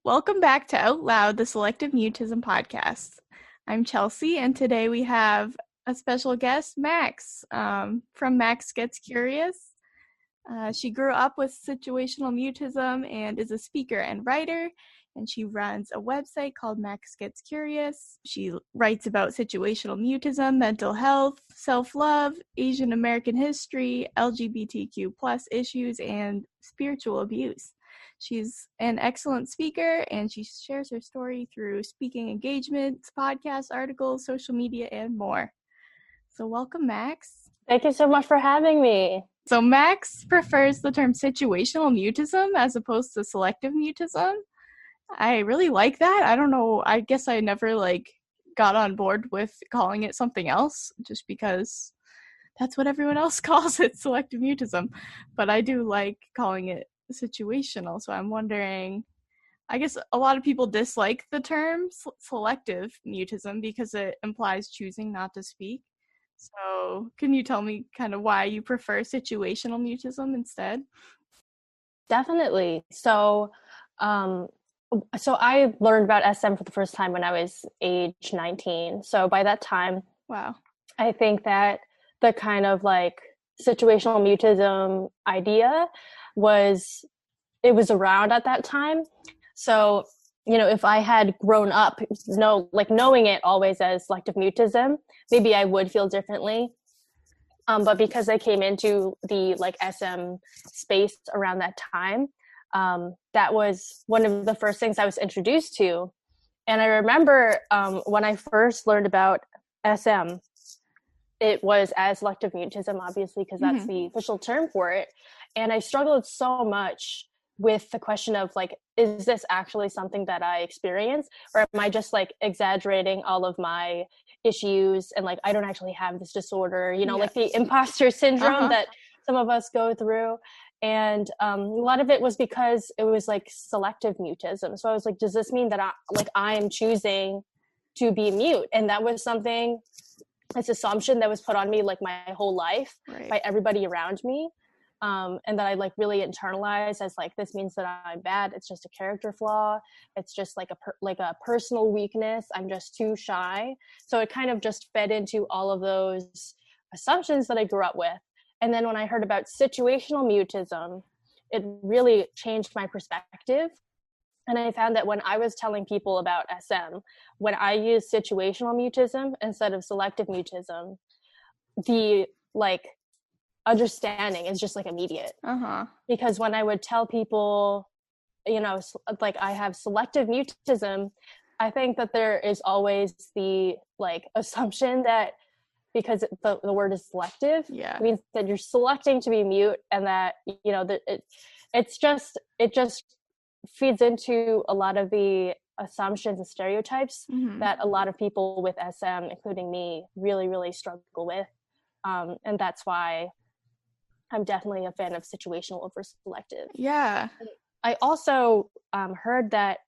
Welcome back to Out Loud, the Selective Mutism podcast. I'm Chelsea, and today we have a special guest, Max, from Max Gets Curious. She grew up with situational mutism and is a speaker and writer, and she runs a website called Max Gets Curious. She writes about situational mutism, mental health, self-love, Asian American history, LGBTQ plus issues, and spiritual abuse. She's an excellent speaker, and she shares her story through speaking engagements, podcasts, articles, social media, and more. So welcome, Max. Thank you so much for having me. So Max prefers the term situational mutism as opposed to selective mutism. I really like that. I don't know. I guess I never got on board with calling it something else just because that's what everyone else calls it, selective mutism. But I do like calling it situational. So I'm wondering, I guess a lot of people dislike the term selective mutism because it implies choosing not to speak. So can you tell me kind of why you prefer situational mutism instead? Definitely. So I learned about SM for the first time when I was age 19. So by that time, wow, I think that the kind of situational mutism idea was around at that time. So, if I had grown up, knowing it always as selective mutism, maybe I would feel differently. But because I came into the SM space around that time, that was one of the first things I was introduced to. And I remember when I first learned about SM, it was as selective mutism, obviously, because that's the official term for it. And I struggled so much with the question of is this actually something that I experience, or am I just exaggerating all of my issues and I don't actually have this disorder, the imposter syndrome that some of us go through. And a lot of it was because it was selective mutism. So I was does this mean that I am choosing to be mute? And that was something, this assumption that was put on me my whole life by everybody around me. And that I really internalized as this means that I'm bad. It's just a character flaw. It's just a personal weakness. I'm just too shy. So it kind of just fed into all of those assumptions that I grew up with. And then when I heard about situational mutism, it really changed my perspective. And I found that when I was telling people about SM, when I used situational mutism instead of selective mutism, the understanding is just immediate. Because when I would tell people, I have selective mutism, I think that there is always the assumption that because the word is selective, it means that you're selecting to be mute, and that it just feeds into a lot of the assumptions and stereotypes that a lot of people with SM, including me, really, really struggle with. And that's why I'm definitely a fan of situational over selective. Yeah. I also heard that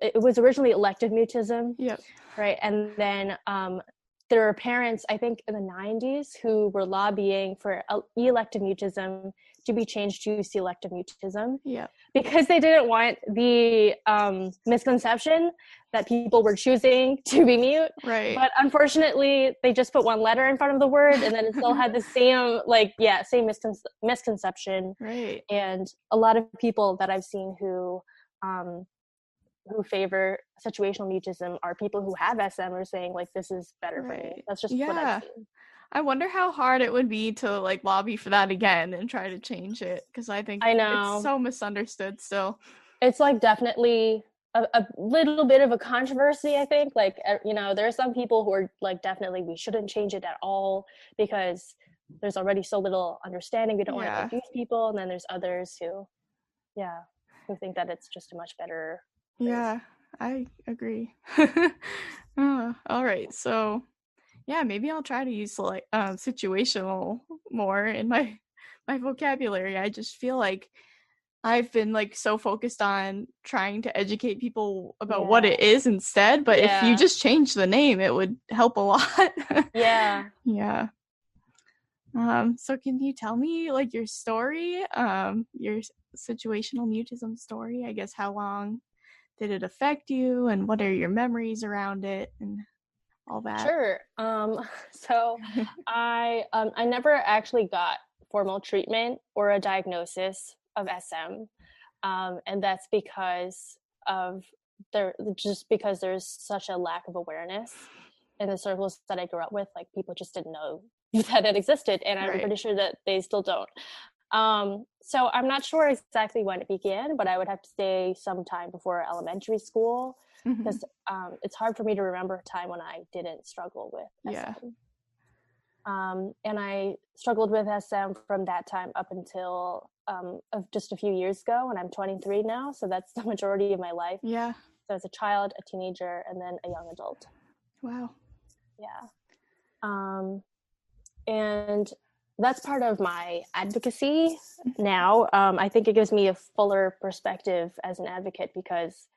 it was originally elective mutism. Yep. Right. And then there were parents, I think in the 90s, who were lobbying for elective mutism to be changed to selective mutism. Yeah. Because they didn't want the misconception that people were choosing to be mute. Right. But unfortunately, they just put one letter in front of the word, and then it still had the same, same misconception. Right. And a lot of people that I've seen who favor situational mutism are people who have SM are saying this is better for me. That's just what I've seen. I wonder how hard it would be to lobby for that again and try to change it, because I think it's so misunderstood still. It's definitely a little bit of a controversy, I think. There are some people who are definitely we shouldn't change it at all because there's already so little understanding. We don't want to confuse people. And then there's others who think that it's just a much better place. Yeah, I agree. All right, so maybe I'll try to use situational more in my vocabulary. I just feel like I've been so focused on trying to educate people about what it is instead, but if you just change the name, it would help a lot. Yeah. So can you tell me your story, your situational mutism story? I guess how long did it affect you, and what are your memories around it and all that? Sure. So I never actually got formal treatment or a diagnosis of SM, and that's because of because there's such a lack of awareness in the circles that I grew up with. Like, people just didn't know that it existed, and I'm Right. pretty sure that they still don't. So I'm not sure exactly when it began, but I would have to say sometime before elementary school, Hmm. because it's hard for me to remember a time when I didn't struggle with Yeah. SM. And I struggled with SM from that time up until of just a few years ago, and I'm 23 now, so that's the majority of my life. Yeah. So as a child, a teenager, and then a young adult. Wow. Yeah. And that's part of my advocacy now. I think it gives me a fuller perspective as an advocate, because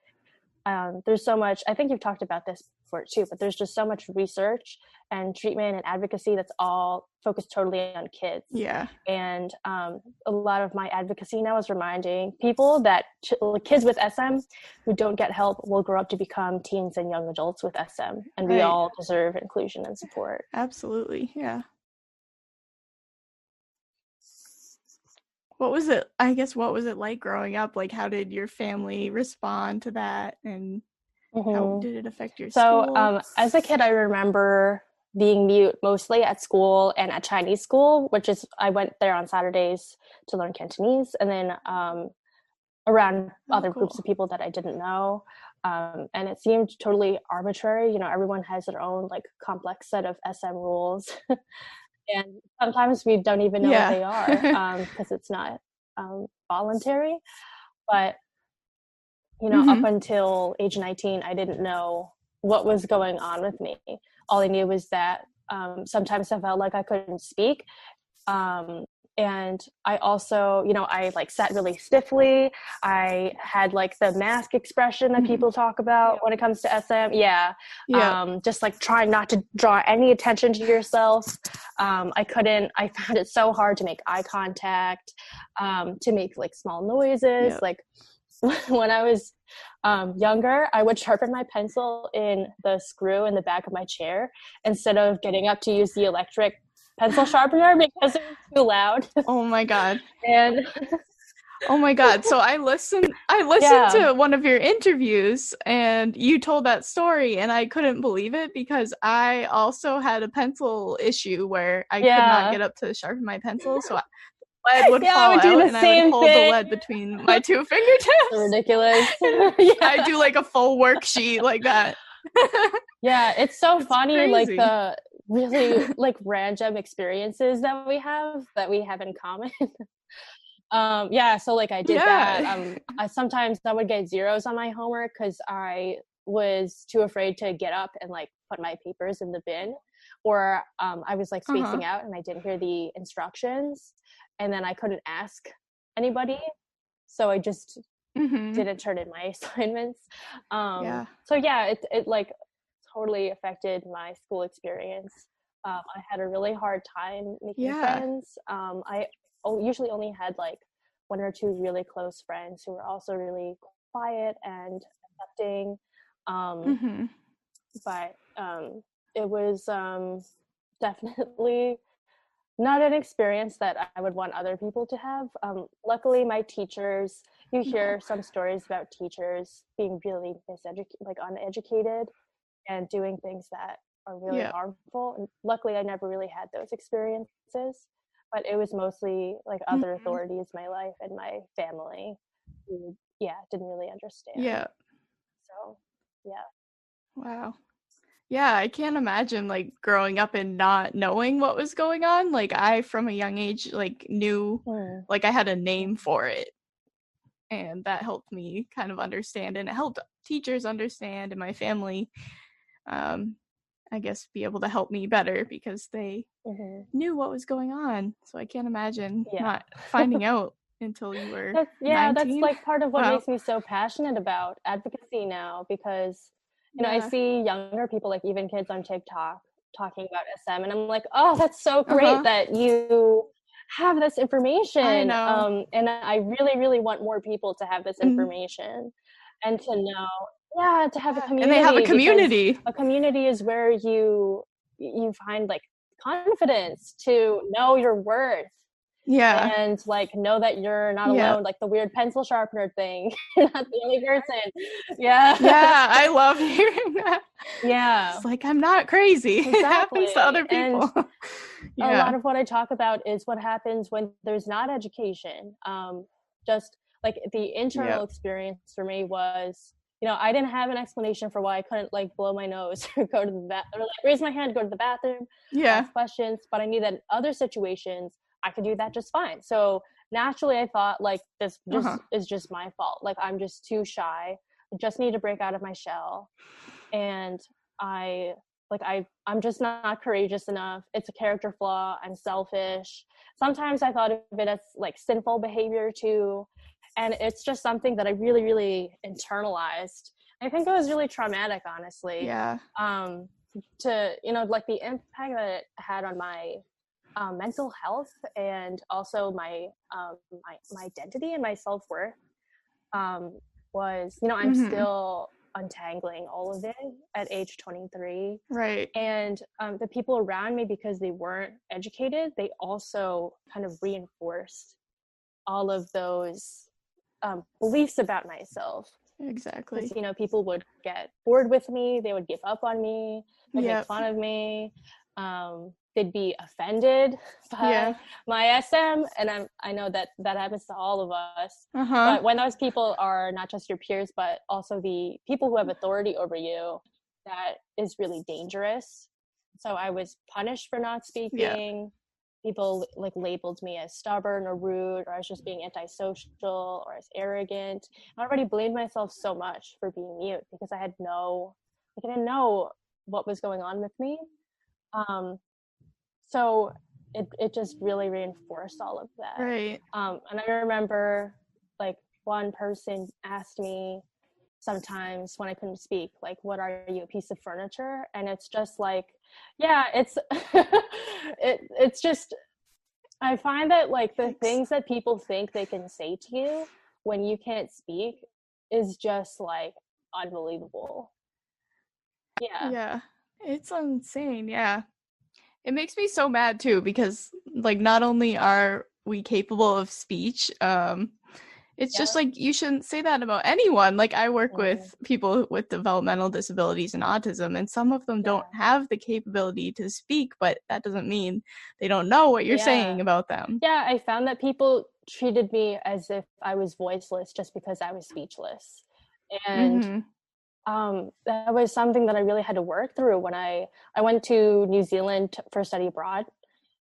there's so much, I think you've talked about this before too, but there's just so much research and treatment and advocacy that's all focused totally on kids. Yeah. And a lot of my advocacy now is reminding people that kids with SM who don't get help will grow up to become teens and young adults with SM, and we Right. all deserve inclusion and support. Absolutely. Yeah. What was it? I guess what was it like growing up? Like, how did your family respond to that, and how Mm-hmm. did it affect your So school? as a kid, I remember being mute mostly at school and at Chinese school, which is, I went there on Saturdays to learn Cantonese, and then around Oh, other groups cool. of people that I didn't know. And it seemed totally arbitrary. Everyone has their own like complex set of SM rules. And sometimes we don't even know what Yeah. they are, because it's not voluntary. But up Hmm. until age 19, I didn't know what was going on with me. All I knew was that sometimes I felt like I couldn't speak. Um, and I also, I like sat really stiffly. I had like the mask expression that Hmm. people talk about Yep. when it comes to SM. Yeah. Yep. Just like trying not to draw any attention to yourself. I found it so hard to make eye contact, to make like small noises. Yep. Like, when I was younger, I would sharpen my pencil in the screw in the back of my chair instead of getting up to use the electric pencil sharpener because it was too loud. Oh my God. And Oh my God. So I listened yeah, to one of your interviews, and you told that story, and I couldn't believe it because I also had a pencil issue where I could not yeah, get up to sharpen my pencil, so lead would yeah, I fall would do out the and I would same hold the thing. lead between my two So fingertips. ridiculous. And I Yeah. do like a full worksheet like that. Yeah, it's so It's funny, like crazy. the really like random experiences that we have in common. Yeah, so like I did that. Yeah. I sometimes I would get zeros on my homework because I was too afraid to get up and like put my papers in the bin, or I was like Uh-huh. spacing out and I didn't hear the instructions, and then I couldn't ask anybody, so I just Mhm. didn't turn in my assignments. Yeah. So yeah, it like totally affected my school experience. I had a really hard time making Yeah. friends. I usually only had like one or two really close friends who were also really quiet and accepting. Um, Mhm. but it was definitely not an experience that I would want other people to have. Luckily, my teachers, you No. hear some stories about teachers being really like uneducated and doing things that are really Yeah. harmful. And luckily, I never really had those experiences, but it was mostly like other Mhm. authorities in my life and my family who, yeah, didn't really understand. Yeah. So, yeah. Wow. Yeah, I can't imagine like growing up and not knowing what was going on. Like I from a young age like knew Mm. like I had a name for it, and that helped me kind of understand, and it helped teachers understand and my family um I guess be able to help me better because they Mm-hmm. knew what was going on. So I can't imagine Yeah. not finding out until you were That's 19. like part of what Wow. makes me so passionate about advocacy now, because I Yeah. see younger people, like even kids on TikTok, talking about SM, and I'm like, oh, that's so great Uh-huh. that you have this I information. know. And I really, really want more people to have this Mhm. information. and to know, yeah, to have a And they have a community, because community. a community is where you find like confidence to know your worth, Yeah. and like know that you're not Yeah. alone, like the weird pencil sharpener thing. You're not the only person. Yeah. Yeah, I love hearing that. Yeah, It's like, I'm not crazy. It happens to exactly. other And people. a Yeah. lot of what I talk about is what happens when there's not education. Just like the internal Yep. experience for me was, I didn't have an explanation for why I couldn't like blow my nose or go to the or like raise my hand, go to the bathroom, Yeah. ask questions. But I knew that in other situations I could do that just fine. So naturally, I thought like this Uh-huh. just is just my fault. Like I'm just too shy. I just need to break out of my shell, and I I'm just not courageous enough. It's a character flaw. I'm selfish. Sometimes I thought of it as like sinful behavior too, and it's just something that I really really internalized. I think it was really traumatic, honestly. Yeah. To like the impact that it had on my mental health, and also my identity and my self-worth, was, I'm Mm-hmm. still untangling all of it at age 23. Right. And the people around me, because they weren't educated, they also kind of reinforced all of those beliefs about myself. Because, Exactly. people would get bored with me, they would give up on me, they'd make Yep. fun of me, they'd be offended Yeah. by my SM, and I know that happens to all of us. Uh-huh. But when those people are not just your peers, but also the people who have authority over you, that is really dangerous. So I was punished for not Yeah. speaking. People like labeled me as stubborn or rude, or I was just being antisocial or as arrogant. I already blamed myself so much for being mute because I didn't know what was going on with me. So it just really reinforced all of that. Right. And I remember like one person asked me sometimes when I couldn't speak, like, what are you, a piece of furniture? And it's just like, yeah, it's it's just, I find that like the Yikes. things that people think they can say to you when you can't speak is just like unbelievable. Yeah. Yeah. It's insane. Yeah. It makes me so mad too because like not only are we capable of speech, it's just Yeah. like you shouldn't say that about anyone. Like I work Mm-hmm. with people with developmental disabilities and autism, and some of them don't Yeah. have the capability to speak, but that doesn't mean they don't know what you're saying Yeah. about them. Yeah, I found that people treated me as if I was voiceless just because I was speechless. And Mm-hmm. that was something that I really had to work through when I went to New Zealand for study abroad.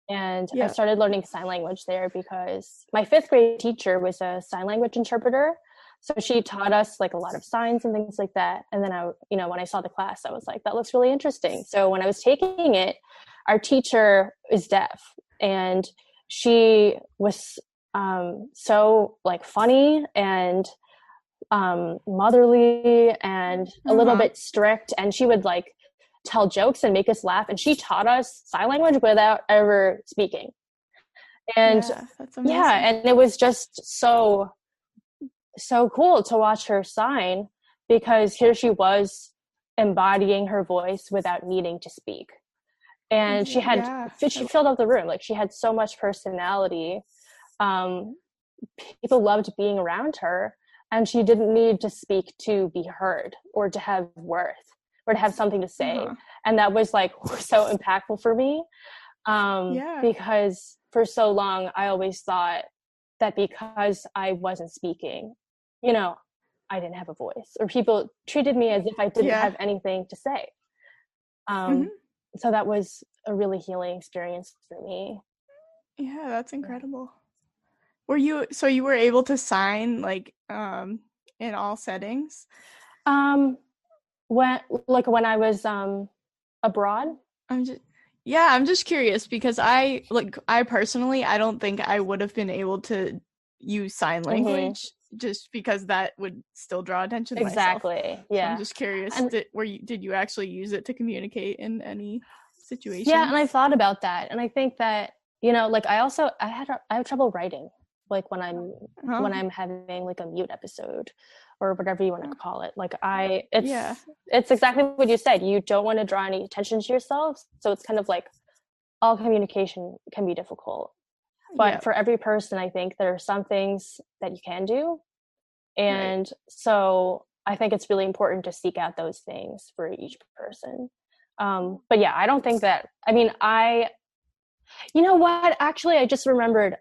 And I Yeah. started learning sign language there because my fifth grade teacher was a sign language interpreter. So she taught us like a lot of signs and things like that. And then when I saw the class, I was like, that looks really interesting. So when I was taking it, our teacher is deaf, and she was so like funny and motherly and a little Uh-huh. bit strict. And she would like tell jokes and make us laugh. And she taught us sign language without ever speaking. And Yeah, that's yeah, amazing. and it was just so cool to watch her sign, because here she was embodying her voice without needing to speak. And Yeah. she filled up the room. Like she had so much personality. Um, People loved being around her, and she didn't need to speak to be heard or to have worth or to have something to say. Uh-huh. And that was like so impactful for me, Yeah. because for so long I always thought that because I wasn't speaking, I didn't have a voice, or people treated me as if I didn't Yeah. have anything to say. Mm-hmm. um, so that was a really healing experience for me. Yeah, that's Yeah. incredible. You were able to sign like in all settings? um, when I was abroad. I'm just Yeah, I'm just curious because I personally I don't think I would have been able to use sign Mm-hmm. language just because that would still draw attention to myself. Exactly. So I'm Yeah. just curious, And did you actually use it to communicate in any yeah, and I situations? thought about that, and I think that like I have trouble writing, like when I'm Oh, having like a mute episode, or whatever you want to call it. Like Yeah. it's exactly what you said. You don't want to draw any attention to yourself. So it's kind of like all communication can be difficult. But Yep. for every person, I think there are some things that you can do. Right. And so I think it's really important to seek out those things for each person. But yeah, I don't think that, I mean, you know what? Actually, I just remembered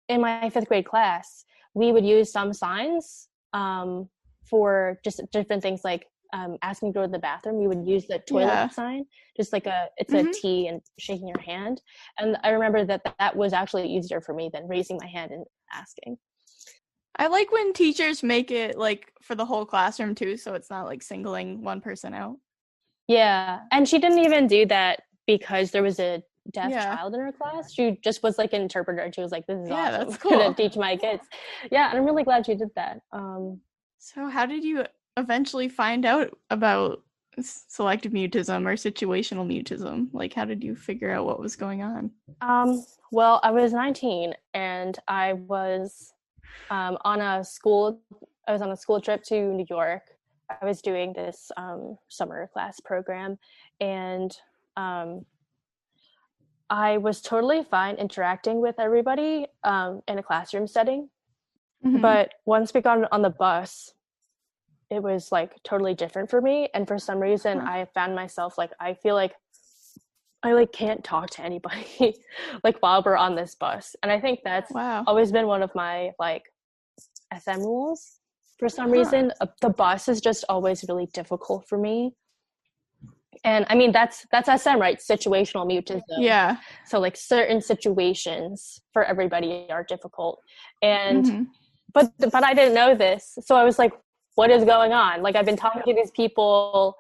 in my fifth grade class, we would use some signs for just different things like asking to go to the bathroom. We would use the toilet Yeah. sign, just like it's a Mm-hmm. T and shaking your hand. And I remember that was actually easier for me than raising my hand and asking. I like when teachers make it like for the whole classroom too, so it's not like singling one person out. Yeah. And she didn't even do that because there was a deaf Yeah. child in her class. She just was like an interpreter, and she was like, this is Yeah, awesome. that's I'm gonna cool. teach my kids. Yeah, and I'm really glad she did that. So how did you eventually find out about selective mutism or situational mutism? Like how did you figure out what was going on? Well, I was 19 and I was on a school trip to New York. I was doing this summer class program, and I was totally fine interacting with everybody in a classroom setting. Mm-hmm. But once we got on the bus, it was like totally different for me. And for some reason, Huh. I found myself like, I feel like I like can't talk to anybody like while we're on this bus. And I think that's Wow. always been one of my like SM rules. For some Huh. reason, the bus is just always really difficult for me. And I mean, that's SM, right? Situational mutism. Yeah. So like certain situations for everybody are difficult. And Mm-hmm. but I didn't know this. So I was like, what is going on? Like I've been talking to these people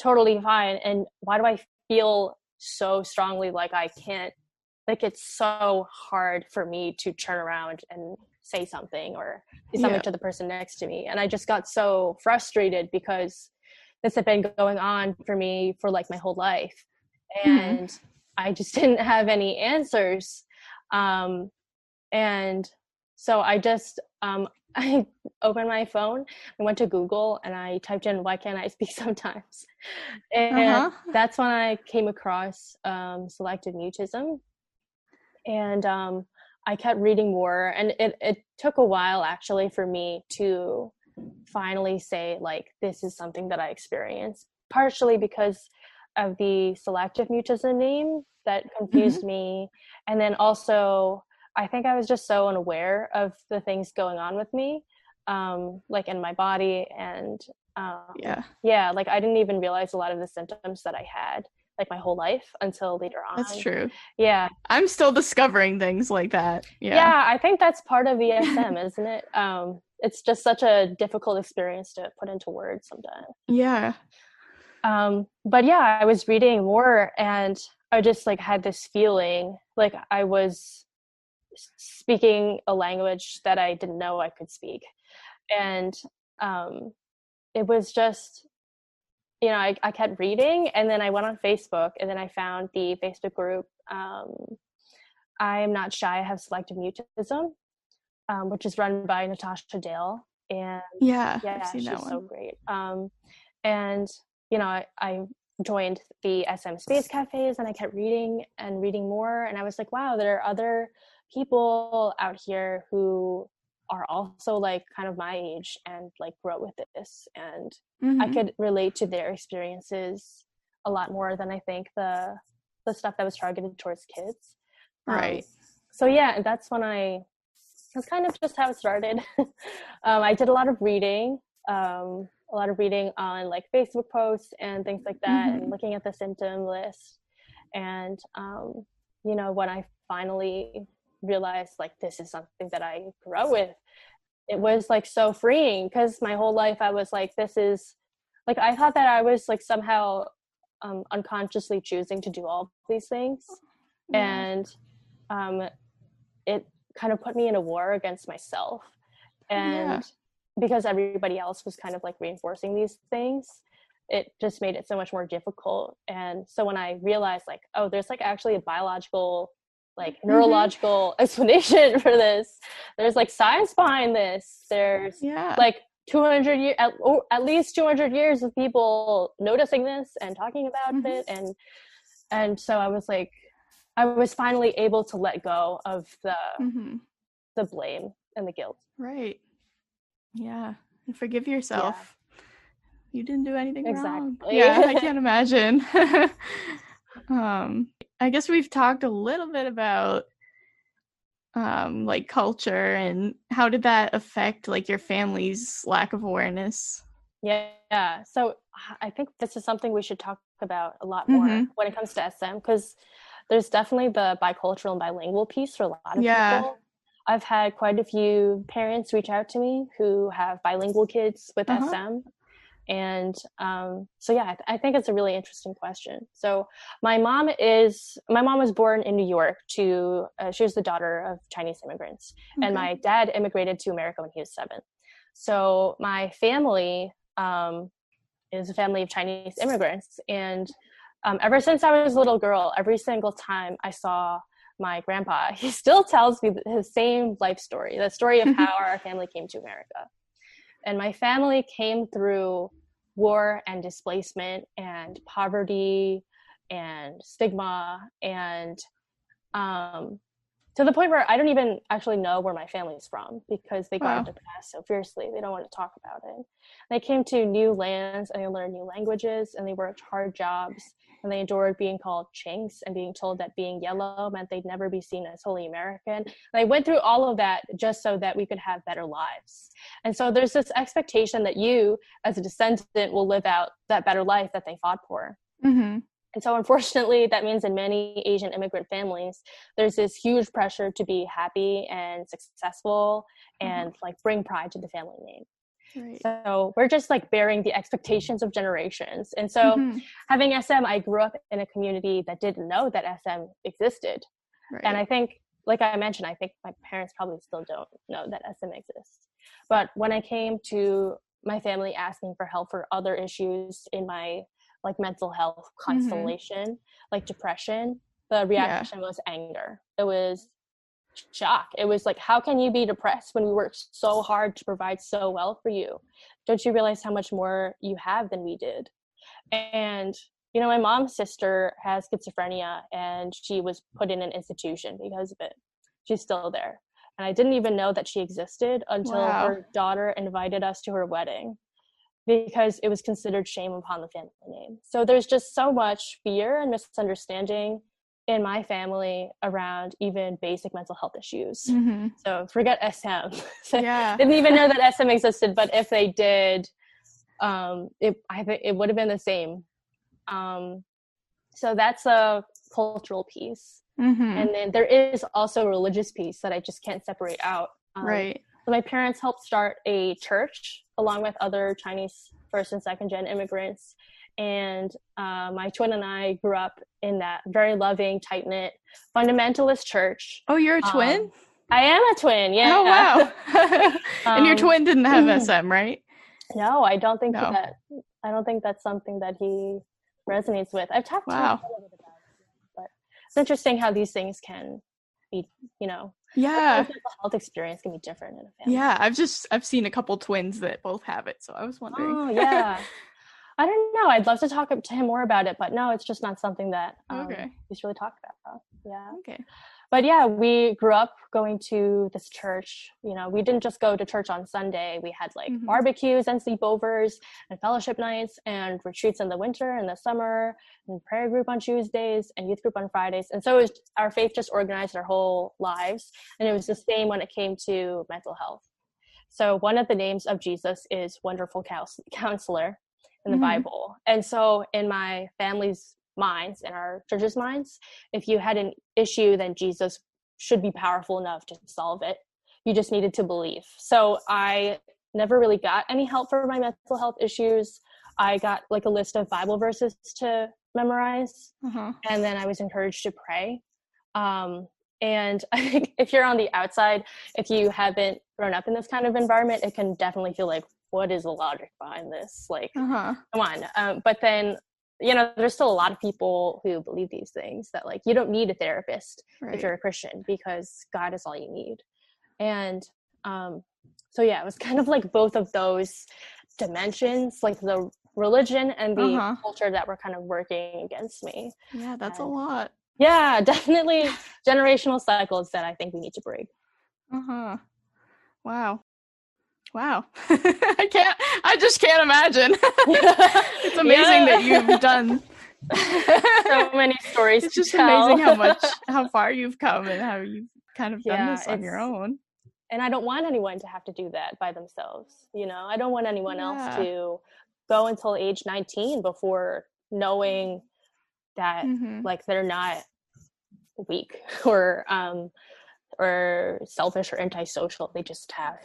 totally fine, and why do I feel so strongly like I can't, like it's so hard for me to turn around and say something or say something Yeah. to the person next to me. And I just got so frustrated because this had been going on for me for like my whole life, Mm-hmm. and I just didn't have any answers. And so I just I opened my phone and went to Google and I typed in why can't I speak sometimes, and Uh-huh. that's when I came across selective mutism. And I kept reading more, and it took a while actually for me to finally say like this is something that I experience, partially because of the selective mutism name that Mm-hmm. confused me, and then also I think I was just so unaware of the things going on with me, like in my body, and Yeah. yeah, like I didn't even realize a lot of the symptoms that I had like my whole life until later That's on. true. Yeah. I'm still discovering things like that. Yeah. Yeah, I think that's part of ESM, isn't it? It's just such a difficult experience to put into words sometimes. Yeah. But yeah, I was reading more, and I just like had this feeling like I was speaking a language that I didn't know I could speak. And it was just, you know, I kept reading, and then I went on Facebook, and then I found the Facebook group. I am not shy, I have selective mutism, which is run by Natasha Dale. And Yeah. I've yeah, seen that she's so one. great. And, you know, I joined the SM Space Cafes, and I kept reading and reading more. And I was like, wow, there are other people out here who are also like kind of my age and like grew up with this. And I Mm-hmm. could relate to their experiences a lot more than I think the stuff that was targeted towards kids. Right. So yeah, that's when that's kind of just how it started. I did a lot of reading on like Facebook posts and things like that, and Mm-hmm. looking at the symptom list. And you know, when I finally realized like this is something that I grew up with, it was like so freeing, because my whole life I was like, this is like, I thought that I was like somehow unconsciously choosing to do all these things. Yeah. And it kind of put me in a war against myself. Yeah. And because everybody else was kind of like reinforcing these things, it just made it so much more difficult. And so when I realized like, oh, there's like actually a biological, like Mm-hmm. neurological explanation for this, there's like science behind this, there's Yeah. like 200 years, at least 200 years of people noticing this and talking about it. And so I was like, I was finally able to let go of the blame and the guilt. Right. Yeah. And forgive yourself. Yeah. You didn't do anything wrong. Yeah, I can't imagine. I guess we've talked a little bit about like culture, and how did that affect like your family's lack of awareness? Yeah. So I think this is something we should talk about a lot more when it comes to SM, because there's definitely the bicultural and bilingual piece for a lot of people. I've had quite a few parents reach out to me who have bilingual kids with SM. And so yeah, I think it's a really interesting question. So my mom was born in New York to she was the daughter of Chinese immigrants, and my dad immigrated to America when he was 7. So my family is a family of Chinese immigrants, and ever since I was a little girl, every single time I saw my grandpa, he still tells me his same life story, the story of how our family came to America. And my family came through war and displacement and poverty and stigma, and to the point where I don't even actually know where my family's from, because they got depressed so fiercely. They don't want to talk about it. They came to new lands and they learned new languages and they worked hard jobs, and they endured being called chinks and being told that being yellow meant they'd never be seen as wholly American. And they went through all of that just so that we could have better lives. And so there's this expectation that you, as a descendant, will live out that better life that they fought for. And so unfortunately, that means in many Asian immigrant families, there's this huge pressure to be happy and successful and like bring pride to the family name. Right. So we're just like bearing the expectations of generations. And so having SM, I grew up in a community that didn't know that SM existed. Right. And I think, like I mentioned, I think my parents probably still don't know that SM exists. But when I came to my family asking for help for other issues in my like mental health constellation, like depression, the reaction was anger. It was shock. It was like, how can you be depressed when we worked so hard to provide so well for you? Don't you realize how much more you have than we did? And you know, my mom's sister has schizophrenia, and she was put in an institution because of it. She's still there, and I didn't even know that she existed until her daughter invited us to her wedding, because it was considered shame upon the family name. So there's just so much fear and misunderstanding in my family around even basic mental health issues. So forget SM. Didn't even know that SM existed, but if they did, I think it would have been the same. So that's a cultural piece. And then there is also a religious piece that I just can't separate out. So my parents helped start a church along with other Chinese first and second gen immigrants. And my twin and I grew up in that very loving, tight-knit, fundamentalist church. Oh, you're a twin? I am a twin, yeah. Oh, wow. And your twin didn't have SM, right? No, I don't think I don't think that's something that he resonates with. I've talked to him a little bit about it, but it's interesting how these things can be, you know, mental health experience can be different in a family. Yeah, I've seen a couple twins that both have it, so I was wondering. Oh, yeah. I don't know. I'd love to talk to him more about it, but no, it's just not something that he's really talked about. Yeah. Okay. But yeah, we grew up going to this church. You know, we didn't just go to church on Sunday. We had like barbecues and sleepovers and fellowship nights and retreats in the winter and the summer, and prayer group on Tuesdays and youth group on Fridays. And so our faith just organized our whole lives. And it was the same when it came to mental health. So one of the names of Jesus is Wonderful Counselor in the Bible. And so in my family's minds, in our church's minds, if you had an issue, then Jesus should be powerful enough to solve it. You just needed to believe. So I never really got any help for my mental health issues. I got like a list of Bible verses to memorize, and then I was encouraged to pray. And I think if you're on the outside, if you haven't grown up in this kind of environment, it can definitely feel like, what is the logic behind this? Like, come on. But then, you know, there's still a lot of people who believe these things, that like, you don't need a therapist if you're a Christian, because God is all you need. And so So yeah, it was kind of like both of those dimensions, like the religion and the culture that were kind of working against me. Yeah, that's a And lot. yeah, definitely generational cycles that I think we need to break. Wow. I just can't imagine. It's amazing that you've done so many stories. It's just tell. amazing how far you've come and how you've kind of done this on your own. And I don't want anyone to have to do that by themselves. I don't want anyone else to go until age 19 before knowing that like they're not weak or selfish or antisocial. They just have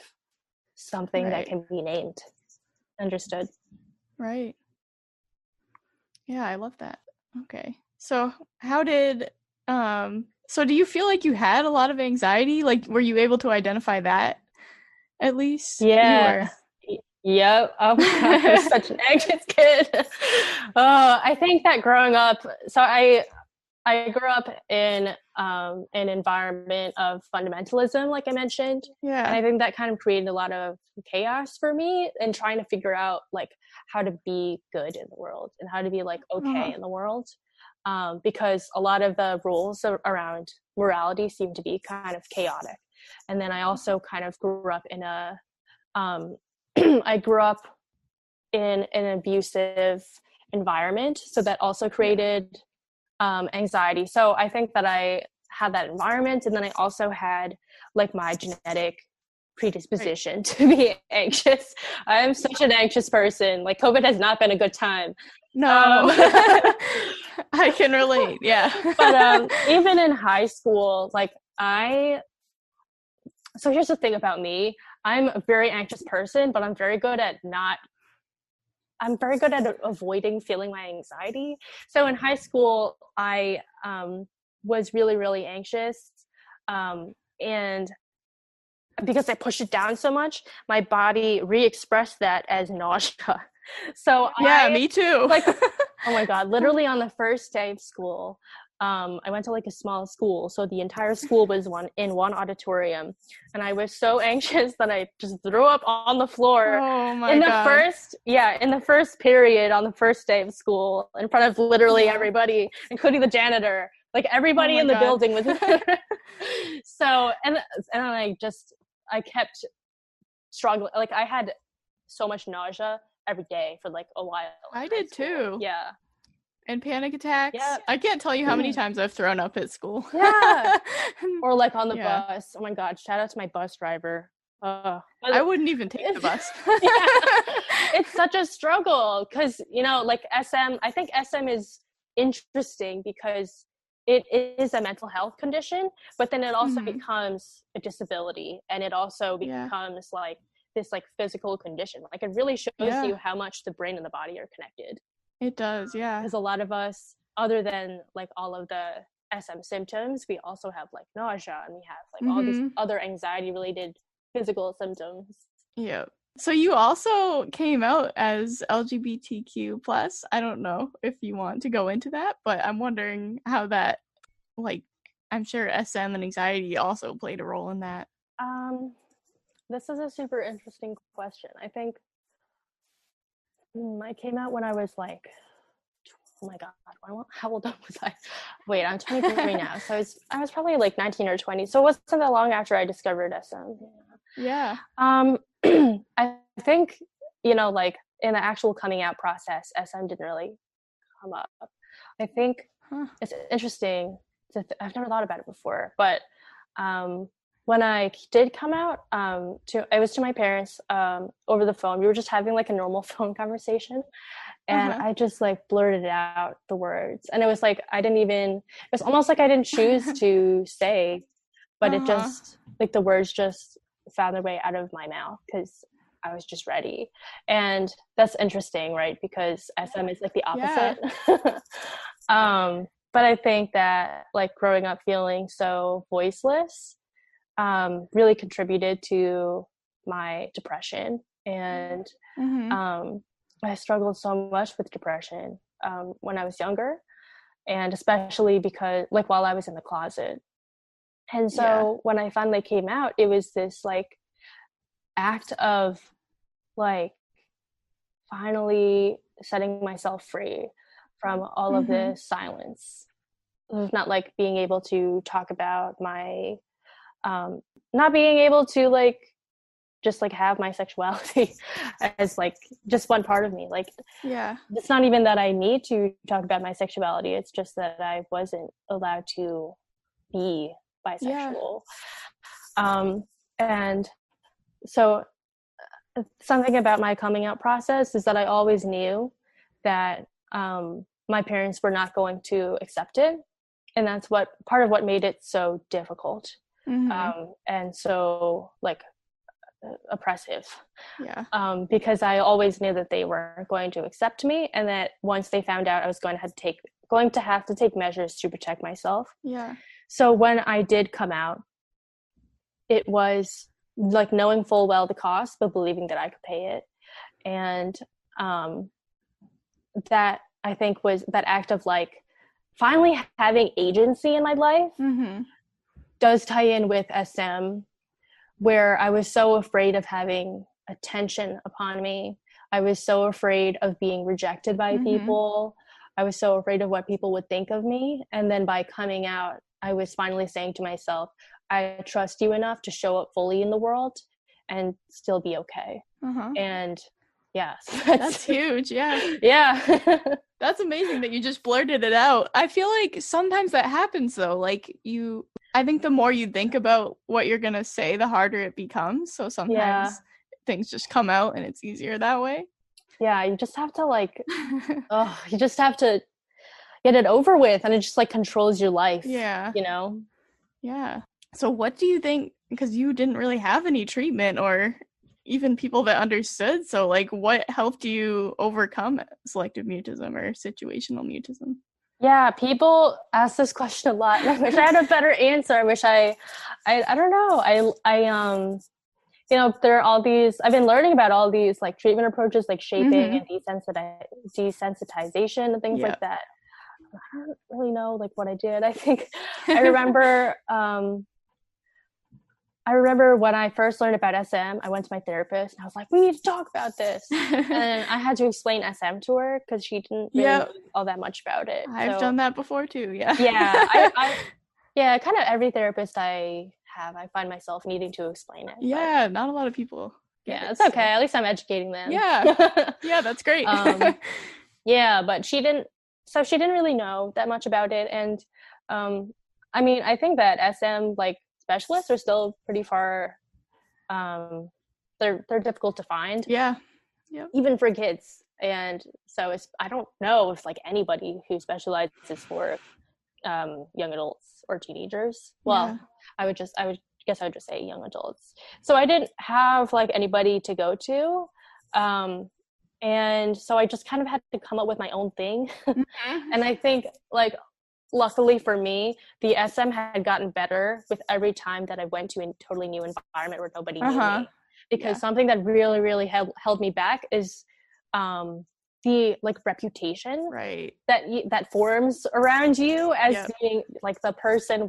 something that can be named. Understood. Right. Yeah, I love that. Okay. So how did so do you feel like you had a lot of anxiety? Like, were you able to identify that at least? Yeah. Yep. Oh my God, I was such an anxious kid. I think that growing up, so I grew up in an environment of fundamentalism, like I mentioned. Yeah. And I think that kind of created a lot of chaos for me and trying to figure out like how to be good in the world and how to be like okay in the world. Because a lot of the rules around morality seem to be kind of chaotic. And then I also kind of grew up in I grew up in an abusive environment. So that also created anxiety. So I think that I had that environment, and then I also had like my genetic predisposition to be anxious. I am such an anxious person. Like COVID has not been a good time. No. I can relate. Yeah. But even in high school, like so here's the thing about me. I'm a very anxious person, but I'm very good at avoiding feeling my anxiety. So in high school, I was really, really anxious. And because I pushed it down so much, my body re-expressed that as nausea. So me too. Like, oh my God, literally on the first day of school, I went to like a small school. So the entire school was in one auditorium. And I was so anxious that I just threw up on the floor in the first period on the first day of school in front of literally everybody, including the janitor. Like everybody in the building was there. So, and I kept struggling. Like I had so much nausea every day for like a while. I did too. Yeah. And panic attacks. Yeah. I can't tell you how many times I've thrown up at school. Yeah. Or like on the bus. Oh my God. Shout out to my bus driver. I wouldn't even take the bus. It's such a struggle because, like SM, I think SM is interesting because it is a mental health condition, but then it also becomes a disability, and it also becomes like this like physical condition. Like it really shows you how much the brain and the body are connected. It does, yeah. Because a lot of us, other than like all of the SM symptoms, we also have like nausea, and we have like all these other anxiety related physical symptoms. Yeah. So you also came out as LGBTQ plus. I don't know if you want to go into that, but I'm wondering how that, like, I'm sure SM and anxiety also played a role in that. This is a super interesting question. I think I came out when I was like, oh my God, how old was I? Wait, I'm 23 now. So I was probably like 19 or 20. So it wasn't that long after I discovered SM. Yeah. I think, like in the actual coming out process, SM didn't really come up. I think it's interesting. I've never thought about it before, but when I did come out, it was to my parents over the phone. We were just having like a normal phone conversation, and I just like blurted out the words, and it was like it's almost like I didn't choose to say, but it just like the words just found their way out of my mouth because I was just ready. And that's interesting, right? Because SM is like the opposite. But I think that like growing up feeling so voiceless really contributed to my depression. And I struggled so much with depression when I was younger, and especially because like while I was in the closet. And so when I finally came out, it was this like act of like finally setting myself free from all of this silence. Of not like being able to talk about my not being able to like just like have my sexuality as like just one part of me. Like, yeah, it's not even that I need to talk about my sexuality. It's just that I wasn't allowed to be bisexual. Yeah. And so something about my coming out process is that I always knew that my parents were not going to accept it. And that's what part of what made it so difficult. And so like oppressive. Yeah. Because I always knew that they weren't going to accept me, and that once they found out, I was going to have to take measures to protect myself. Yeah. So when I did come out, it was like knowing full well the cost, but believing that I could pay it. And that I think was that act of like finally having agency in my life does tie in with SM, where I was so afraid of having attention upon me. I was so afraid of being rejected by people. I was so afraid of what people would think of me. And then by coming out, I was finally saying to myself, I trust you enough to show up fully in the world and still be okay. And yeah, that's huge. Yeah. Yeah. That's amazing that you just blurted it out. I feel like sometimes that happens though. Like I think the more you think about what you're going to say, the harder it becomes. So sometimes things just come out and it's easier that way. Yeah, you just have to like, you just have to get it over with, and it just like controls your life. Yeah. You know? Yeah. So what do you think, because you didn't really have any treatment or even people that understood, so like what helped you overcome selective mutism or situational mutism? Yeah, people ask this question a lot. I wish I had a better answer. I wish I don't know. You know, there are all these, I've been learning about all these like treatment approaches like shaping and desensitization and things like that. I don't really know like what I did. I think I remember when I first learned about SM, I went to my therapist and I was like, we need to talk about this. And I had to explain SM to her because she didn't really know all that much about it. I've done that before too. Yeah. Yeah, kind of every therapist I have, I find myself needing to explain it. Yeah, but not a lot of people. Yeah, it's okay. At least I'm educating them. Yeah. Yeah, that's great. Yeah, but she didn't really know that much about it. And I mean, I think that SM like specialists are still pretty far, they're difficult to find. Yeah. Even for kids. And so I don't know if like anybody who specializes for young adults or teenagers. Well, I would guess I would just say young adults. So I didn't have like anybody to go to. And so I just kind of had to come up with my own thing. And I think like, luckily for me, the SM had gotten better with every time that I went to a totally new environment where nobody knew me. Because something that really, really held me back is the like reputation that forms around you as being like the person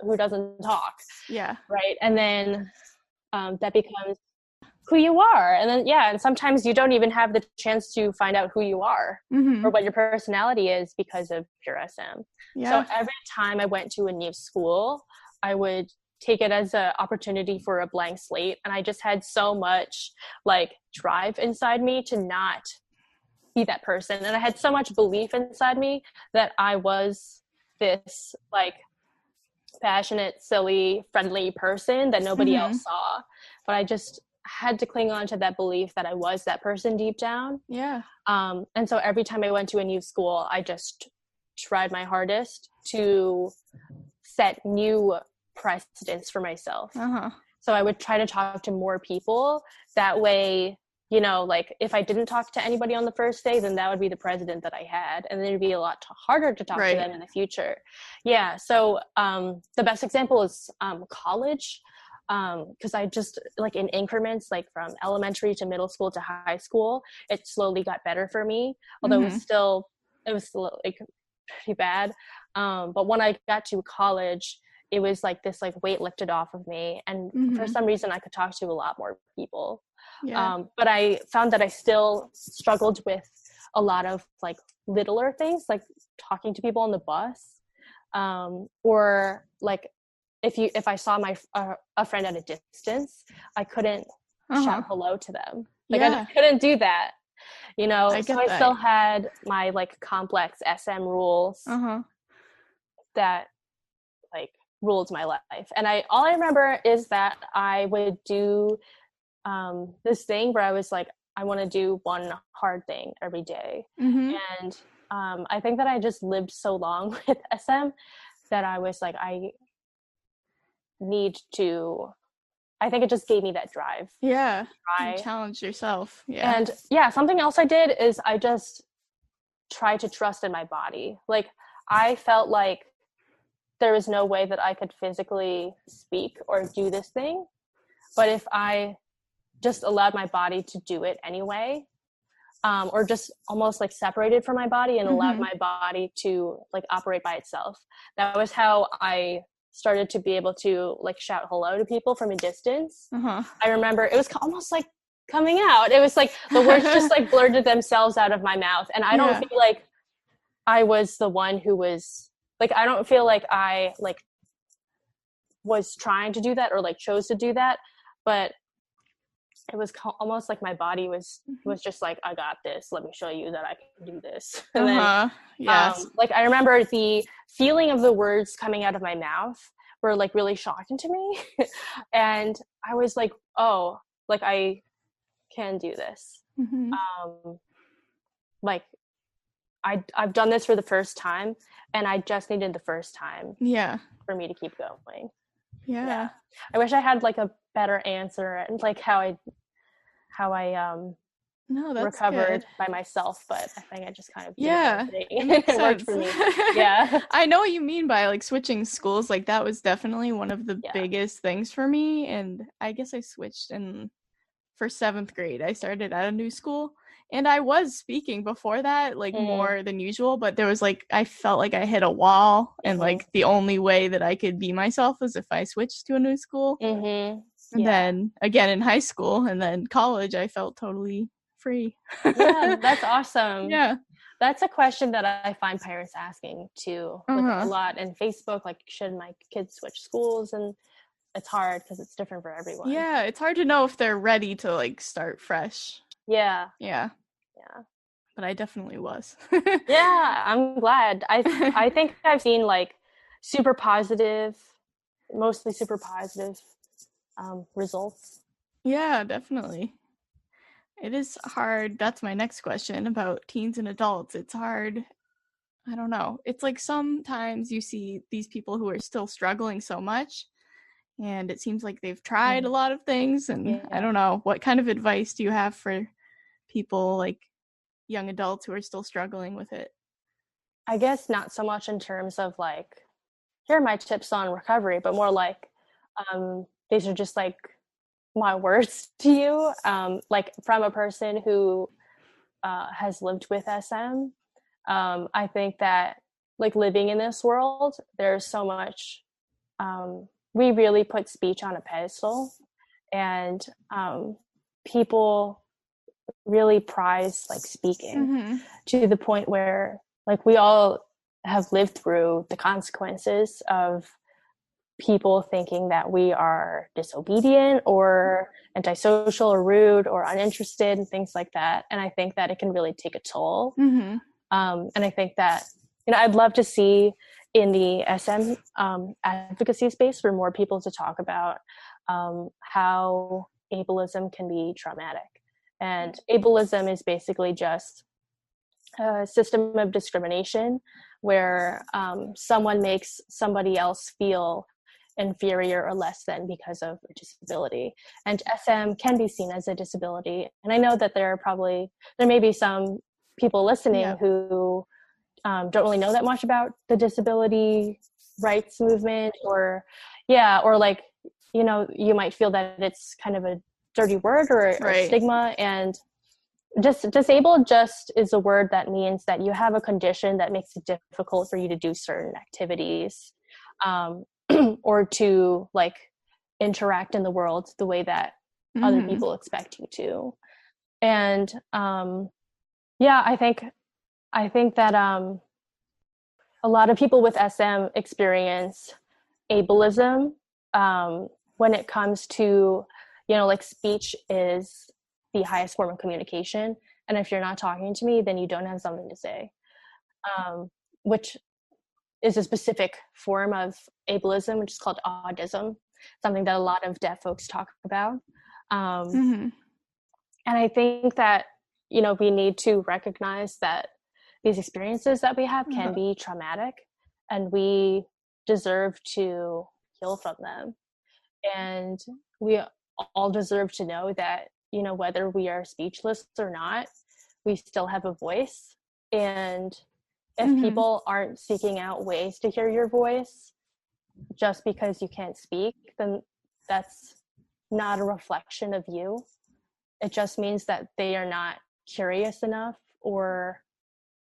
who doesn't talk. Yeah. Right. And then that becomes who you are. And then, and sometimes you don't even have the chance to find out who you are or what your personality is because of your SM. So every time I went to a new school, I would take it as an opportunity for a blank slate. And I just had so much like drive inside me to not be that person. And I had so much belief inside me that I was this like passionate, silly, friendly person that nobody else saw. But I just had to cling on to that belief that I was that person deep down. Yeah. And so every time I went to a new school, I just tried my hardest to set new precedents for myself. So I would try to talk to more people. That way, you know, like if I didn't talk to anybody on the first day, then that would be the precedent that I had. And then it'd be a lot harder to talk to them in the future. Yeah. So the best example is college. Because I just like in increments, like from elementary to middle school to high school, it slowly got better for me. Although it was still like pretty bad. But when I got to college, it was like this like weight lifted off of me, and for some reason I could talk to a lot more people. But I found that I still struggled with a lot of like littler things, like talking to people on the bus, or like if I saw a friend at a distance, I couldn't shout hello to them. Like I couldn't do that, you know. I still had my like complex SM rules that like ruled my life. And all I remember is that I would do this thing where I was like, I want to do one hard thing every day. And I think that I just lived so long with SM that I was like, I think it just gave me that drive. Yeah. You challenge yourself. Yeah. And something else I did is I just tried to trust in my body. Like I felt like there was no way that I could physically speak or do this thing. But if I just allowed my body to do it anyway, or just almost like separated from my body and allowed my body to like operate by itself, that was how I started to be able to like shout hello to people from a distance. I remember it was almost like coming out. It was like the words just like blurted themselves out of my mouth. And I don't feel like I was the one who was like, I don't feel like I like was trying to do that or like chose to do that, but it was almost like my body was just like, I got this. Let me show you that I can do this. And then, like I remember the feeling of the words coming out of my mouth were like really shocking to me. And I was like, oh, like I can do this. Like I've done this for the first time, and I just needed the first time for me to keep going. I wish I had like a better answer and like how I recovered by myself, but I think I just kind of it worked for me. I know what you mean by like switching schools. Like that was definitely one of the biggest things for me, and I guess I switched for 7th grade. I started at a new school, and I was speaking before that like more than usual, but there was like I felt like I hit a wall, and like the only way that I could be myself was if I switched to a new school. And then again in high school and then college, I felt totally free. That's awesome. That's a question that I find parents asking too, like a lot in Facebook, like should my kids switch schools? And it's hard because it's different for everyone. It's hard to know if they're ready to like start fresh. But I definitely was. I'm glad. I think I've seen like mostly super positive results. Definitely. It is hard. That's my next question about teens and adults. It's hard. I don't know. It's like sometimes you see these people who are still struggling so much, and it seems like they've tried a lot of things, and I don't know. What kind of advice do you have for people like young adults who are still struggling with it? I guess not so much in terms of like, here are my tips on recovery, but more like, these are just like my words to you, like from a person who has lived with SM. I think that like living in this world, there's so much, we really put speech on a pedestal, and people really prize like speaking to the point where like we all have lived through the consequences of people thinking that we are disobedient or antisocial or rude or uninterested and things like that. And I think that it can really take a toll. And I think that, you know, I'd love to see in the SM advocacy space for more people to talk about how ableism can be traumatic. And ableism is basically just a system of discrimination where someone makes somebody else feel inferior or less than because of a disability. And SM can be seen as a disability. And I know that there may be some people listening who don't really know that much about the disability rights movement, or like, you know, you might feel that it's kind of a dirty word or a stigma. And just disabled just is a word that means that you have a condition that makes it difficult for you to do certain activities. or to like interact in the world the way that other people expect you to. And yeah, I think that a lot of people with SM experience ableism when it comes to, you know, like speech is the highest form of communication, and if you're not talking to me, then you don't have something to say, which is a specific form of ableism, which is called autism, something that a lot of deaf folks talk about. And I think that, you know, we need to recognize that these experiences that we have can be traumatic, and we deserve to heal from them. And we all deserve to know that, you know, whether we are speechless or not, we still have a voice. And if people aren't seeking out ways to hear your voice just because you can't speak, then that's not a reflection of you. It just means that they are not curious enough or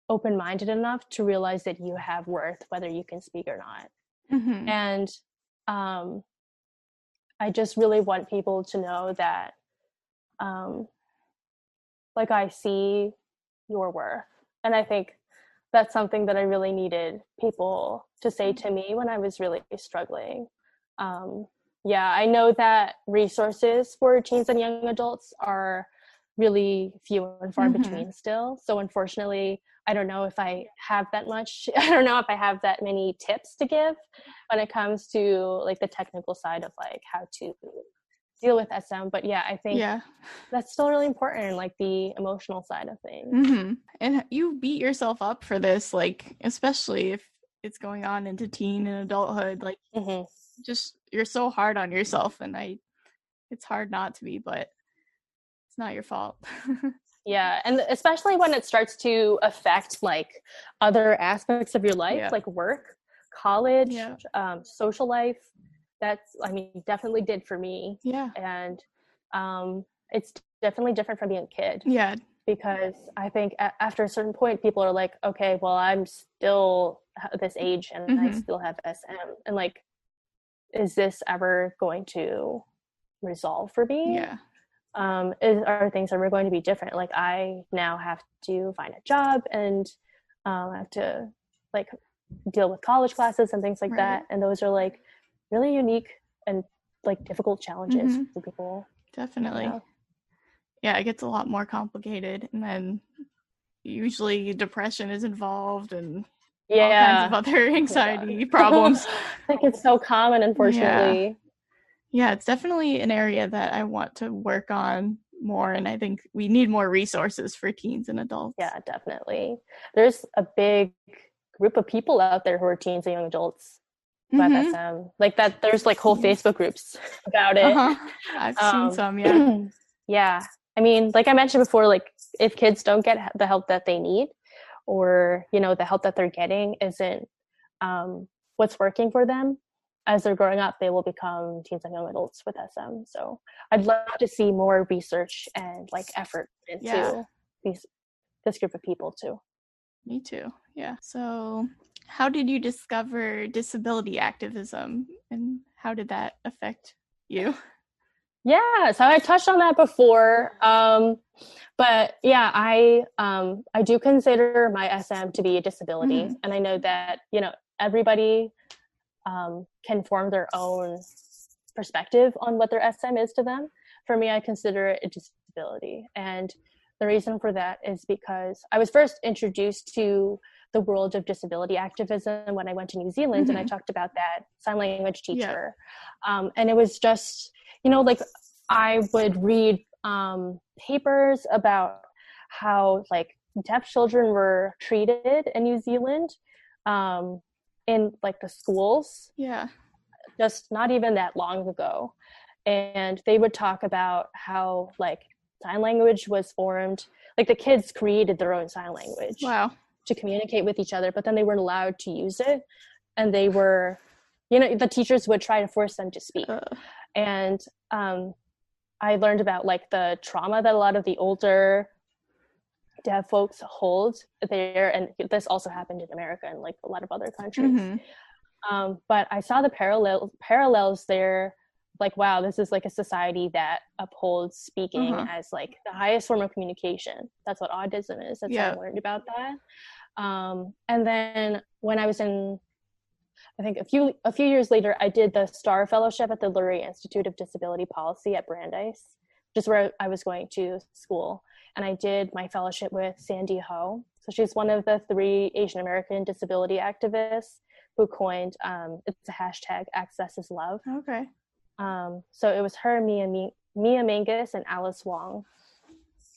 open-minded enough to realize that you have worth, whether you can speak or not. And I just really want people to know that, like, I see your worth. And I think that's something that I really needed people to say to me when I was really struggling. Yeah, I know that resources for teens and young adults are really few and far between still. So unfortunately, I don't know if I have that much. I don't know if I have that many tips to give when it comes to like the technical side of like how to deal with SM. But yeah, I think that's still really important, like the emotional side of things. And you beat yourself up for this, like, especially if it's going on into teen and adulthood, like just you're so hard on yourself, and it's hard not to be, but it's not your fault. Yeah, and especially when it starts to affect like other aspects of your life, like work, college, social life. That's, I mean, definitely did for me. And it's definitely different from being a kid. Because I think after a certain point, people are like, okay, well, I'm still this age and I still have SM, and like, is this ever going to resolve for me? Are things ever going to be different? Like, I now have to find a job, and I have to like deal with college classes and things like that, and those are like really unique and like difficult challenges for people. Definitely. Yeah, it gets a lot more complicated, and then usually depression is involved and all kinds of other anxiety problems. I think it's so common, unfortunately. Yeah, it's definitely an area that I want to work on more, and I think we need more resources for teens and adults. Yeah, definitely. There's a big group of people out there who are teens and young adults who have SM. Like that, there's like whole Facebook groups about it. I've seen some, yeah. I mean, like I mentioned before, like if kids don't get the help that they need, or, you know, the help that they're getting isn't what's working for them, as they're growing up, they will become teens and young adults with SM. So I'd love to see more research and like effort into this group of people too. Me too. Yeah. So how did you discover disability activism, and how did that affect you? Yeah, so I touched on that before, but yeah, I do consider my SM to be a disability, and I know that, you know, everybody can form their own perspective on what their SM is to them. For me, I consider it a disability, and the reason for that is because I was first introduced to the world of disability activism when I went to New Zealand, and I talked about that sign language teacher, and it was just, you know, like I would read papers about how like deaf children were treated in New Zealand in like the schools. Just not even that long ago. And they would talk about how like sign language was formed. Like the kids created their own sign language to communicate with each other, but then they weren't allowed to use it. And they were, you know, the teachers would try to force them to speak. And I learned about like the trauma that a lot of the older deaf folks hold there. And this also happened in America and like a lot of other countries. But I saw the parallels there. Like, wow, this is like a society that upholds speaking as like the highest form of communication. That's what autism is. That's how I learned about that. And then when I was in, I think a few years later, I did the STAR Fellowship at the Lurie Institute of Disability Policy at Brandeis, just where I was going to school. And I did my fellowship with Sandy Ho. So she's one of the 3 Asian American disability activists who coined, it's a hashtag, Access is Love. Okay. So it was her, Mia Mangus, and Alice Wong.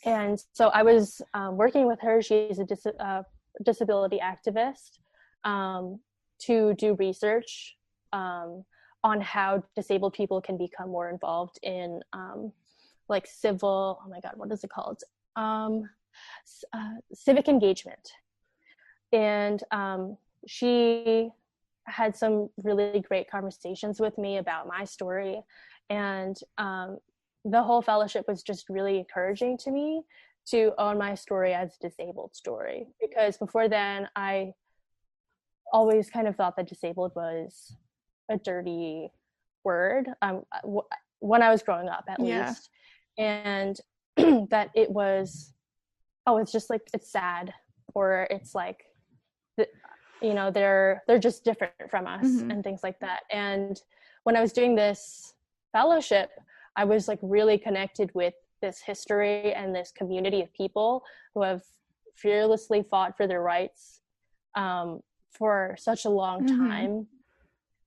And so I was working with her. She's a disability activist, to do research on how disabled people can become more involved in like civil, oh my God, what is it called? Civic engagement. And she had some really great conversations with me about my story. And the whole fellowship was just really encouraging to me to own my story as a disabled story. Because before then, I always kind of thought that disabled was a dirty word, when I was growing up, at least. And that it was, oh, it's just like, it's sad, or it's like, you know, they're just different from us, and things like that. And when I was doing this fellowship, I was like really connected with this history and this community of people who have fearlessly fought for their rights for such a long time,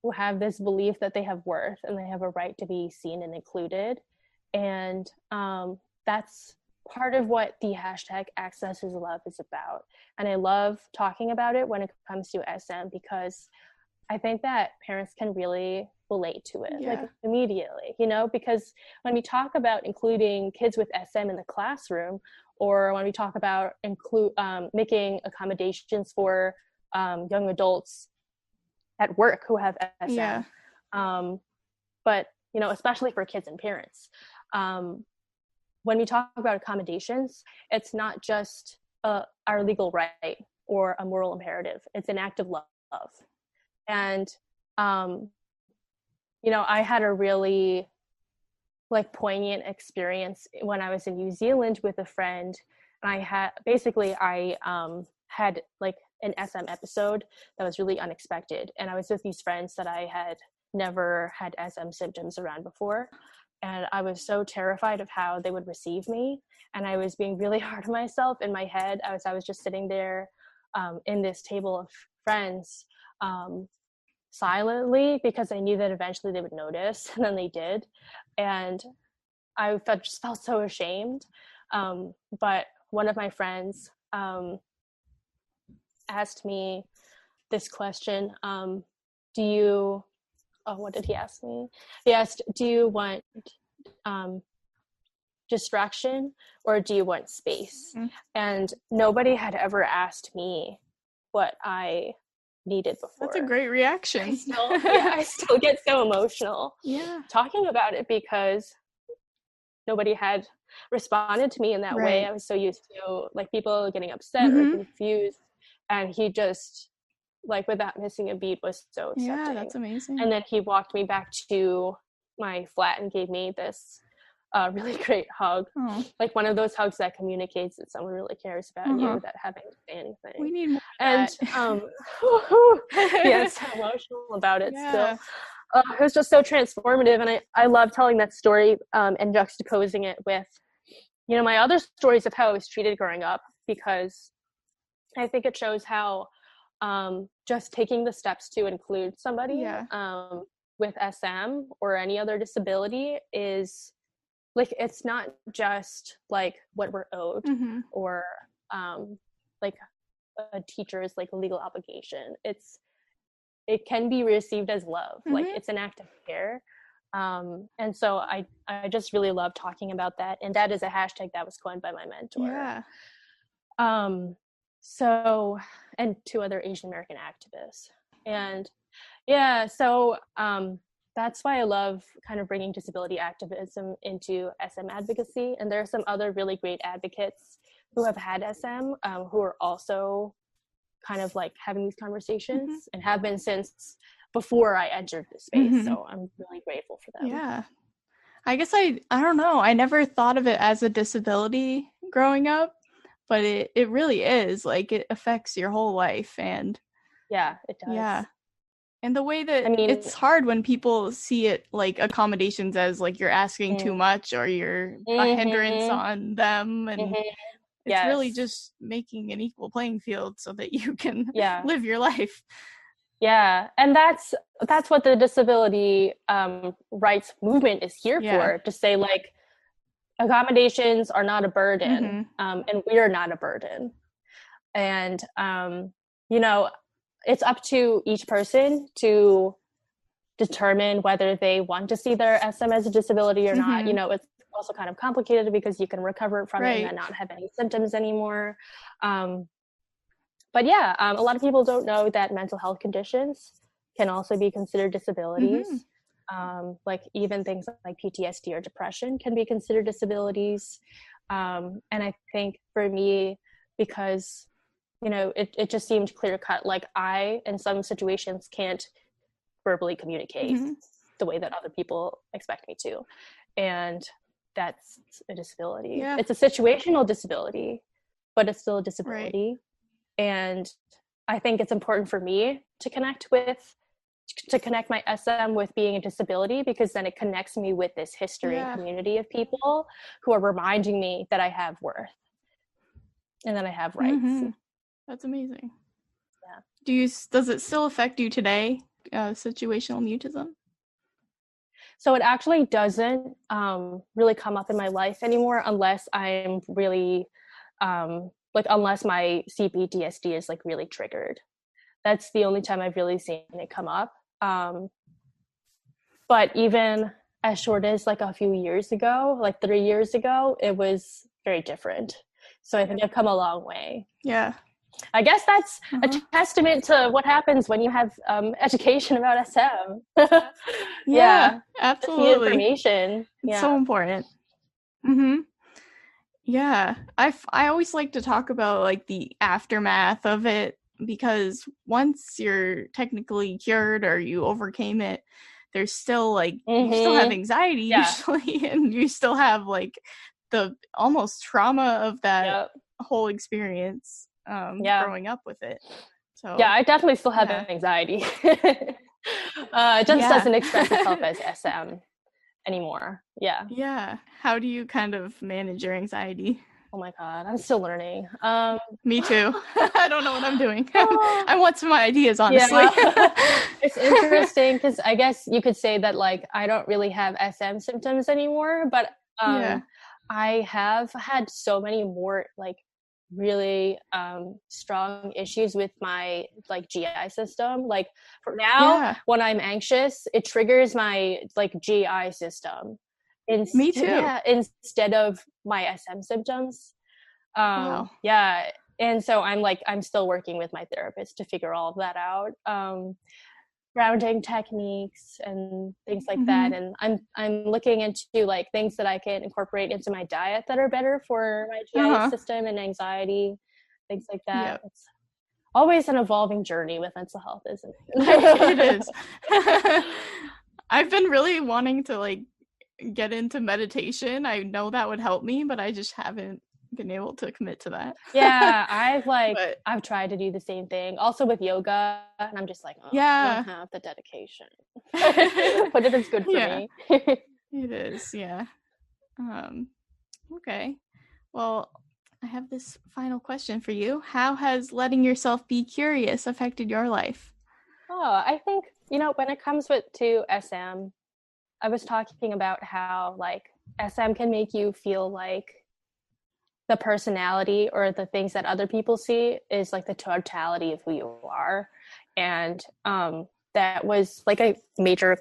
who have this belief that they have worth and they have a right to be seen and included. And that's part of what the hashtag Access is Love is about. And I love talking about it when it comes to SM, because I think that parents can really relate to it, like immediately, you know, because when we talk about including kids with SM in the classroom, or when we talk about making accommodations for young adults at work who have SM, but, you know, especially for kids and parents, when we talk about accommodations, it's not just our legal right or a moral imperative. It's an act of love. And, you know, I had a really like poignant experience when I was in New Zealand with a friend. And I had had like an SM episode that was really unexpected. And I was with these friends that I had never had SM symptoms around before. And I was so terrified of how they would receive me. And I was being really hard on myself in my head as I was just sitting there in this table of friends silently, because I knew that eventually they would notice, and then they did. And I just felt so ashamed. But one of my friends asked me this question, what did he ask me? He asked, do you want distraction or do you want space? And nobody had ever asked me what I needed before. That's a great reaction. I still get so emotional talking about it, because nobody had responded to me in that way. I was so used to like people getting upset or confused, and he just, like, without missing a beat, was so accepting. Yeah, that's amazing. And then he walked me back to my flat and gave me this really great hug. Like one of those hugs that communicates that someone really cares about you without having to say anything. We need more and yeah, so emotional about it still. It was just so transformative, and I love telling that story and juxtaposing it with, you know, my other stories of how I was treated growing up, because I think it shows how just taking the steps to include somebody with SM or any other disability is like, it's not just like what we're owed or like a teacher's like legal obligation. It can be received as love. Like, it's an act of care. And so I just really love talking about that. And that is a hashtag that was coined by my mentor. So, and 2 other Asian American activists. And so that's why I love kind of bringing disability activism into SM advocacy. And there are some other really great advocates who have had SM who are also kind of like having these conversations and have been since before I entered the space. Mm-hmm. So I'm really grateful for them. Yeah. I guess I don't know. I never thought of it as a disability growing up, but it really is. Like it affects your whole life and Yeah, it yeah. does. And the way I that mean, it's hard when people see it like accommodations as like you're asking too mm, much or you're a hindrance mm-hmm, on them, and mm-hmm, it's really yes. just making an equal playing field so that you can Yeah. live your life. Yeah, and that's what the disability rights movement is here Yeah. for, to say like accommodations are not a burden, Mm-hmm. and we are not a burden. And you know, it's up to each person to determine whether they want to see their SM as a disability or not. Mm-hmm. You know, it's also kind of complicated because you can recover from it and Right. then not have any symptoms anymore. But yeah, a lot of people don't know that mental health conditions can also be considered Mm-hmm. disabilities. Like even things like PTSD or depression can be considered disabilities. And I think for me, because it just seemed clear cut. Like I, in some situations, can't verbally communicate Mm-hmm. the way that other people expect me to, and that's a disability. Yeah. It's a situational disability, but it's still a Right. disability. And I think it's important for me to connect my SM with being a disability, because then it connects me with this history and Yeah. community of people who are reminding me that I have worth and that I have rights. Mm-hmm. That's amazing. Yeah. Does it still affect you today? Situational mutism? So it actually doesn't really come up in my life anymore unless I'm really unless my CPTSD is like really triggered. That's the only time I've really seen it come up. But even as short as like a few years ago, like 3 years ago, it was very different. So I think I've come a long way. Yeah. I guess that's a Uh-huh. testament to what happens when you have education about SM. Yeah, Yeah, just the absolutely. information. It's Yeah. so important. Mm-hmm. Yeah. I always like to talk about like the aftermath of it, because once you're technically cured or you overcame it, there's still like you still have Mm-hmm. anxiety Yeah. usually and you still have like the almost trauma of that Yep. whole experience Yeah. growing up with it. Yeah. So, I definitely still have yeah. anxiety. It just Yeah. doesn't express itself as SM anymore. Yeah. Yeah. How do you kind of manage your anxiety? Oh my God. I'm still learning. Me too. I don't know what I'm doing. oh, I want some ideas, honestly. yeah. It's interesting because I guess you could say that like I don't really have SM symptoms anymore, but Yeah. I have had so many more like really strong issues with my like GI system. Like for now, Yeah. when I'm anxious, it triggers my like GI system. Me too. Yeah, instead of my SM symptoms. Wow. Yeah, and so I'm still working with my therapist to figure all of that out. Grounding techniques and things like Mm-hmm. that, and I'm looking into like things that I can incorporate into my diet that are better for my GI Uh-huh. system and anxiety, things like that. Yep. It's always an evolving journey with mental health, isn't It it? is. I've been really wanting to like get into meditation. I know that would help me, but I just haven't been able to commit to that. Yeah, But I've tried to do the same thing. Also with yoga, and I'm just like, oh, I don't yeah. have the dedication. But it is good for Yeah. me. It is. Yeah. Okay. Well, I have this final question for you. How has letting yourself be curious affected your life? Oh, I think, when it comes to SM, I was talking about how like SM can make you feel like the personality or the things that other people see is like the totality of who you are. And that was like a major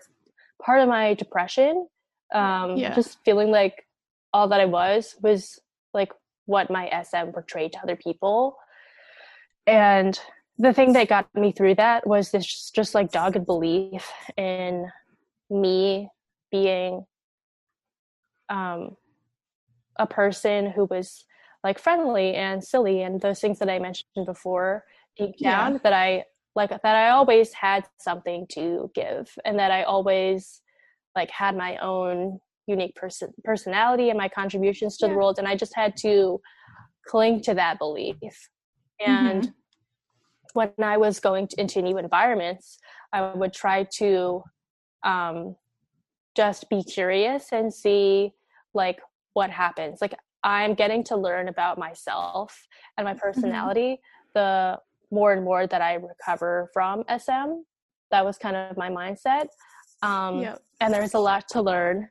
part of my depression. Yeah. Just feeling like all that I was like what my SM portrayed to other people. And the thing that got me through that was this just like dogged belief in me being um, a person who was like friendly and silly and those things that I mentioned before. Deep Yeah. down, that I like that I always had something to give, and that I always like had my own unique personality and my contributions to the world, and I just had to cling to that belief. And when I was going into new environments, I would try to just be curious and see like what happens. Like, I'm getting to learn about myself and my personality the more and more that I recover from SM. That was kind of my mindset. And there's a lot to learn.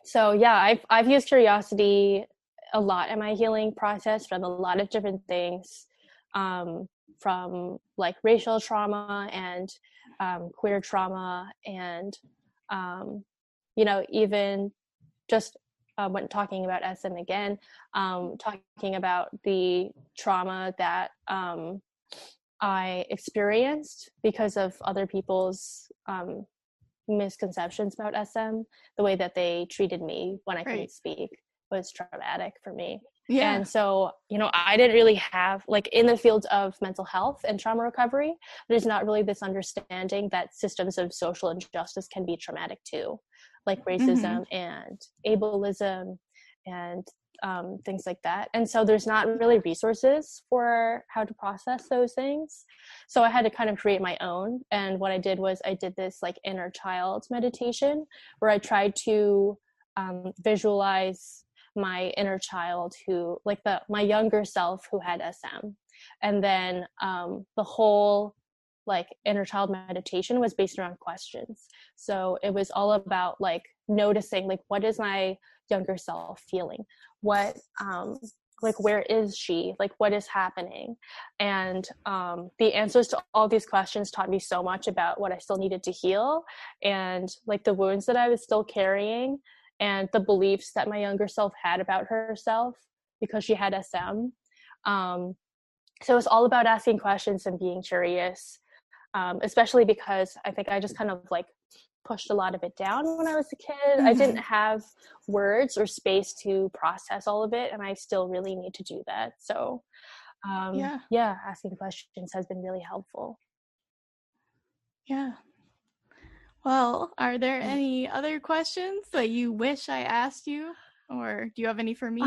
So yeah, I've used curiosity a lot in my healing process from a lot of different things, from like racial trauma and queer trauma, and you know, even just when talking about SM again, talking about the trauma that I experienced because of other people's misconceptions about SM, the way that they treated me when I couldn't speak was traumatic for me. And so, you know, I didn't really have, like, in the field of mental health and trauma recovery, there's not really this understanding that systems of social injustice can be traumatic too, like racism and ableism and things like that. And so there's not really resources for how to process those things. So I had to kind of create my own. And what I did was I did this like inner child meditation where I tried to visualize my inner child who, like, my younger self who had SM. And then the whole like inner child meditation was based around questions. So it was all about like noticing, like, what is my younger self feeling? What like, where is she? Like, what is happening? And the answers to all these questions taught me so much about what I still needed to heal, and like the wounds that I was still carrying, and the beliefs that my younger self had about herself because she had SM. So it was all about asking questions and being curious, especially because I think I just kind of like pushed a lot of it down when I was a kid. I didn't have words or space to process all of it, and I still really need to do that. So asking questions has been really helpful. Well, are there any other questions that you wish I asked you, or do you have any for me?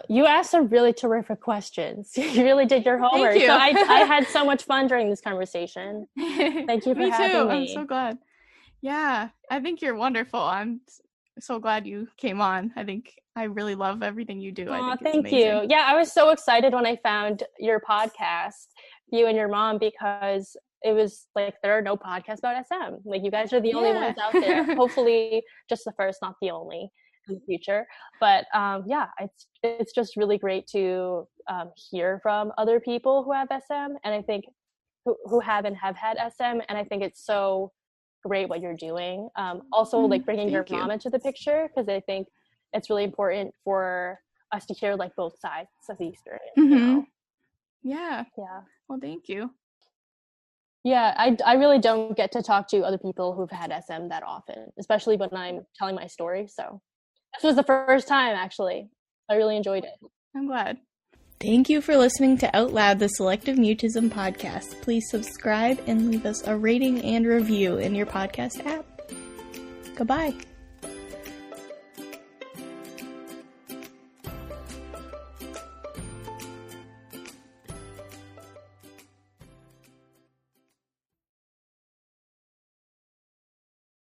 You asked some really terrific questions. You really did your homework. Thank you. So I had so much fun during this conversation. Thank you for having me. I'm so glad. Yeah, I think you're wonderful. I'm so glad you came on. I think I really love everything you do. I think it's amazing. Thank you. Yeah, I was so excited when I found your podcast, you and your mom, because it was like, there are no podcasts about SM. Like, you guys are the only ones out there. Hopefully just the first, not the only in the future. But it's just really great to hear from other people who have SM, and I think who have had SM. And I think it's so great what you're doing. Also, like, bringing your mom into the picture, because I think it's really important for us to hear like both sides of the experience. You know? Yeah. Well, thank you. Yeah, I really don't get to talk to other people who've had SM that often, especially when I'm telling my story. So this was the first time, actually. I really enjoyed it. I'm glad. Thank you for listening to Out Loud, the Selective Mutism podcast. Please subscribe and leave us a rating and review in your podcast app. Goodbye.